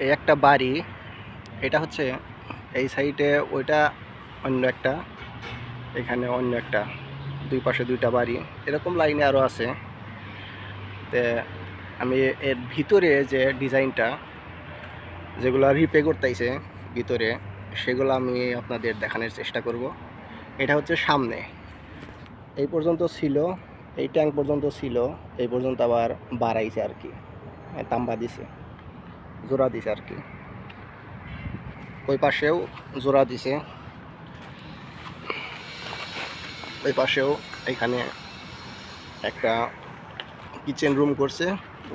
এই একটা বাড়ি, এটা হচ্ছে এই সাইডে, ওইটা অন্য একটা, এখানে অন্য একটা, দুই পাশে দুইটা বাড়ি, এরকম লাইনে আরও আছে। তে আমি এর ভিতরে যে ডিজাইনটা, যেগুলো রিপে করতেছে ভিতরে, সেগুলো আমি আপনাদের দেখানোর চেষ্টা করব। এটা হচ্ছে সামনে এই পর্যন্ত ছিল, এই ট্যাঙ্ক পর্যন্ত ছিল, এই পর্যন্ত আবার বাড়াইছে আর কি, তাম্বা দিছে, জোড়া দিছে আর কি। ওই পাশেও জোড়া দিছে, ওই পাশেও এখানে একটা কিচেন রুম করছে,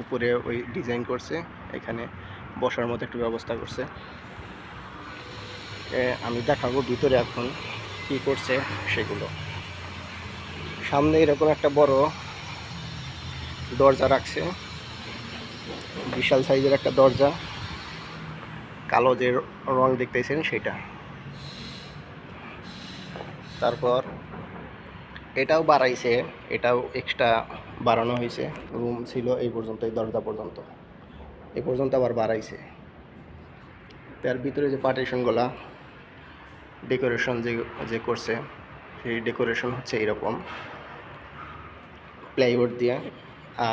উপরে ওই ডিজাইন করছে, এখানে বসার মতো একটু ব্যবস্থা করছে। আমি দেখাবো ভিতরে এখন কি করছে সেগুলো। সামনে এরকম একটা বড় দরজা রাখছে, বিশাল সাইজের একটা দরজা, কালো যে রং দেখতেছেন সেটা। তারপর এটাও বাড়াইছে, এটাও এক্সট্রা বাড়ানো হয়েছে। রুম ছিল এই পর্যন্ত, এই দরজা পর্যন্ত, এই পর্যন্ত আবার বাড়াইছে। তার ভিতরে যে পার্টিশনগুলা ডেকোরেশন যে করছে, সেই ডেকোরেশন হচ্ছে এরকম প্লাইউড দিয়ে।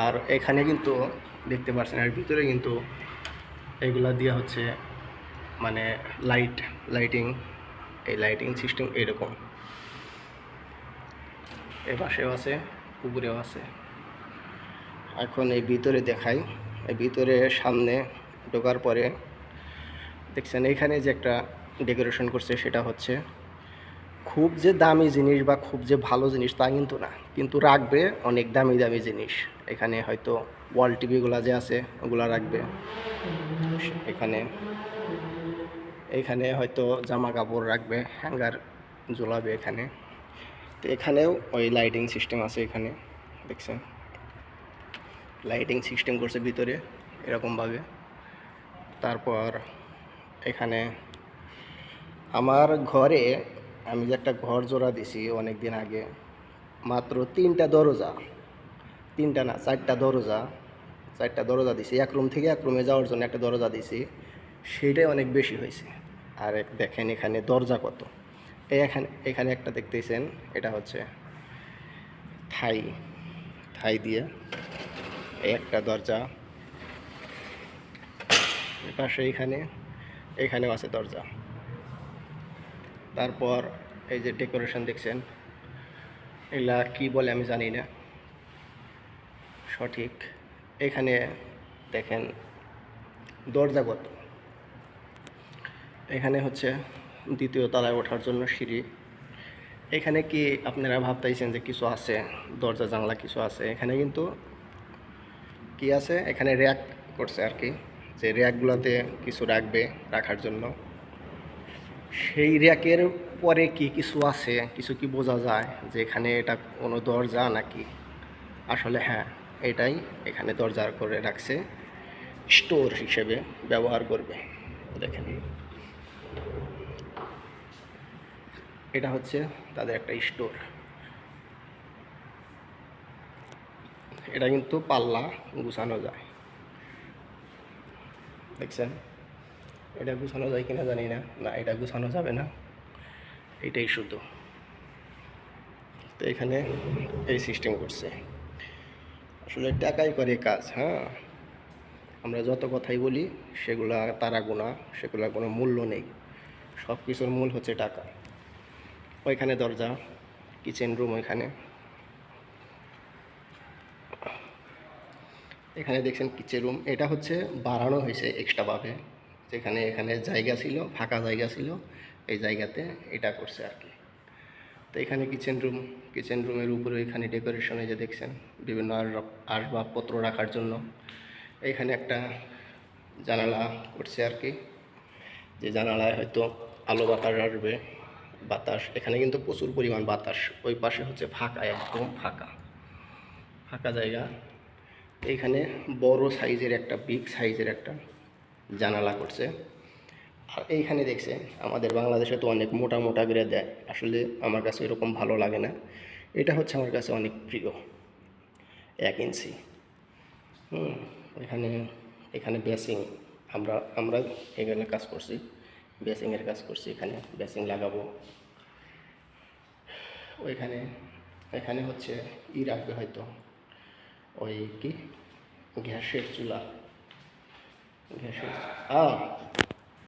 আর এখানে কিন্তু দেখতে পাচ্ছেন, এর ভিতরে কিন্তু এগুলা দিয়ে হচ্ছে মানে লাইটিং, এই লাইটিং সিস্টেম এরকম। এ পাশেও আছে, উপরেও আছে। এখন এই ভিতরে দেখাই। এই ভিতরে সামনে ঢোকার পরে দেখছেন এখানে যে একটা ডেকোরেশন করছে, সেটা হচ্ছে খুব যে দামি জিনিস বা খুব যে ভালো জিনিস তা কিন্তু না, কিন্তু রাখবে অনেক দামি দামি জিনিস। এখানে হয়তো ওয়াল টিভিগুলো যে আছে ওগুলো রাখবে এখানে, এখানে হয়তো জামা কাপড় রাখবে, হ্যাঙ্গার ঝোলাবে এখানে। তো এখানেও ওই লাইটিং সিস্টেম আছে, এখানে দেখছেন লাইটিং সিস্টেম করছে ভিতরে এরকমভাবে। তারপর এখানে আমার ঘরে, আমি যে একটা ঘর জোড়া দিছি অনেক দিন আগে, মাত্র 3টা দরজা, 3টা না 4টা দরজা, 4টা দরজা দিছি। এক রুম থেকে এক রুমে যাওয়ার জন্য একটা দরজা দিছি, সেটাই অনেক বেশি হয়েছে। আর দেখেন এখানে দরজা কত, এখানে এখানে একটা দেখতেছেন, এটা হচ্ছে থাই, থাই দিয়ে এই একটা দরজা। পাশে এখানেও আছে দরজা। তারপর এই যে ডেকোরেশন দেখছেন, এগুলা কি বলে আমি জানি না সঠিক। এখানে দেখেন দরজা কত, এখানে হচ্ছে দ্বিতীয় তলায় ওঠার জন্য সিঁড়ি। এখানে কি আপনারা ভাবতেছেন যে কিছু আছে, দরজা জানলা কিছু আছে, এখানে কিন্তু কি আছে, এখানে র্যাক করছে আর কি, যে র্যাকগুলোতে কিছু রাখার জন্য। সেই র্যাকের পরে কি কিছু আছে, কিছু কি বোঝা যায় যে এখানে এটা কোনো দরজা নাকি? আসলে হ্যাঁ, এটাই এখানে দরজা করে রাখছে, স্টোর হিসেবে ব্যবহার করবে। দেখেন এটা হচ্ছে তাদের একটা স্টোর। এটা কিন্তু পাল্লা গুছানো যায়, দেখছেন। এটা গুছানো যায় কিনা জানি না, না এটা গুছানো যাবে না, এটাই শুধু। তো এখানে এই সিস্টেম করছে। আসলে টাকাই করে কাজ। হ্যাঁ, আমরা যত কথাই বলি সেগুলা তারা গোনা, সেগুলোর কোনো মূল্য নেই। সব কিছুর মূল হচ্ছে টাকা। ওইখানে দরজা, কিচেন রুম ওইখানে, এখানে দেখছেন কিচেন রুম। এটা হচ্ছে বাড়ানো হয়েছে এক্সট্রাভাবে, যেখানে এখানে জায়গা ছিল, ফাঁকা জায়গা ছিল, এই জায়গাতে এটা করছে আর কি। তো এখানে কিচেন রুম, কিচেন রুমের উপরে এখানে ডেকোরেশনে যে দেখছেন বিভিন্ন আসবাবপত্র রাখার জন্য। এইখানে একটা জানালা করছে আর কি, যে জানালায় হয়তো আলো বাতাস আসবে, বাতাস। এখানে কিন্তু প্রচুর পরিমাণ বাতাস। ওই পাশে হচ্ছে ফাঁকা, একদম ফাঁকা ফাঁকা জায়গা। এইখানে বড় সাইজের একটা, বিগ সাইজের একটা জানালা করছে। আর এইখানে দেখছে, আমাদের বাংলাদেশে তো অনেক মোটা মোটা করে দেয়, আসলে আমার কাছে এরকম ভালো লাগে না। এটা হচ্ছে আমার কাছে অনেক প্রিয়, 1 ইঞ্চি। এখানে এখানে বেসিং আমরা এখানে কাজ করছি, বেসিংয়ের কাজ করছি, এখানে বেসিং লাগাবো। ওইখানে এখানে হচ্ছে রাখবে হয়তো, ওই কি গ্যাসের চুলা, গ্যাসের